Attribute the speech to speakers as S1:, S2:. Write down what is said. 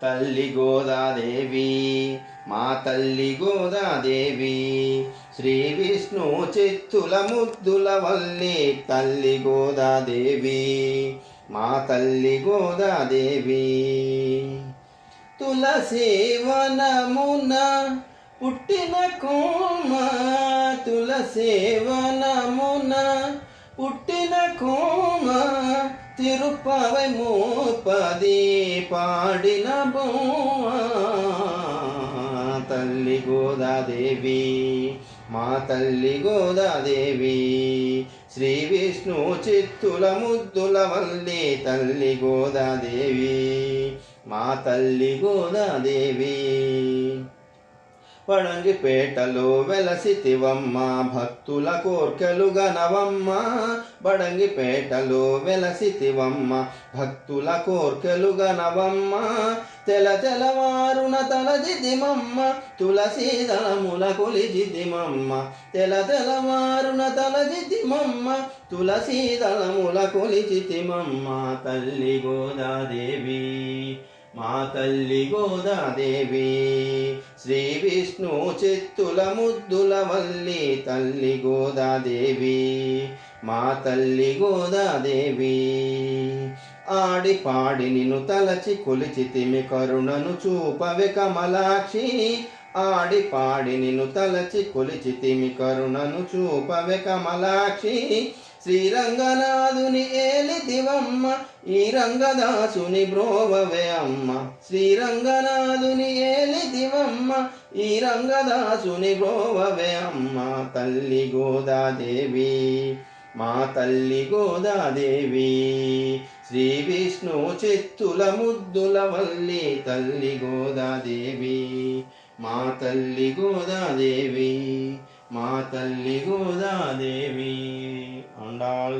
S1: తల్లి గోదాదేవి మా తల్లి గోదాదేవి శ్రీ విష్ణు చిత్తుల ముద్దుల వల్లి తల్లి గోదాదేవి మా తల్లి గోదాదేవి తులసి వనమున పుట్టిన కోమ తులసి వనమున పుట్టిన కోమ తిరుపవై మోపది పాడిన బొమ్మ తల్లి గోదాదేవి మా తల్లి గోదాదేవి శ్రీ విష్ణు చిత్తుల ముద్దుల వల్లి తల్లి గోదాదేవి మా తల్లి గోదాదేవి బడంగిపేటలో వెలసితివమ్మ భక్తుల కోర్కెలు గనవమ్మ బడంగిపేటలో వెలసితివమ్మ భక్తుల కోర్కెలు గనవమ్మ తెలవారున తలజిదిమమ్మ తులసి దళముల కొలిజిదిమమ్మ తెలవారున తలజిదిమమ్మ తులసి దళముల కొలిజితిమమ్మ తల్లి గోదాదేవి మా తల్లి గోదాదేవి శ్రీ విష్ణు చిత్తుల ముద్దుల వల్లి తల్లి గోదాదేవి మా తల్లి గోదాదేవి ఆడి పాడి నిన్ను తలచి కొలిచితిమి కరుణను చూపవే కమలాక్షి ఆడి పాడి నిన్ను తలచి కొలిచితిమి కరుణను చూపవే కమలాక్షి శ్రీరంగనాథుని ఏలితివమ్మ ఈ రంగదాసుని బ్రోవవే అమ్మ శ్రీరంగనాథుని ఏలితివమ్మ ఈ రంగదాసుని బ్రోవవే అమ్మ తల్లి గోదాదేవి మా తల్లి గోదాదేవి శ్రీ విష్ణు చిత్తుల ముద్దుల వల్లి తల్లి గోదాదేవి మా తల్లి గోదాదేవి మా తల్లి గోదాదేవి అండాల్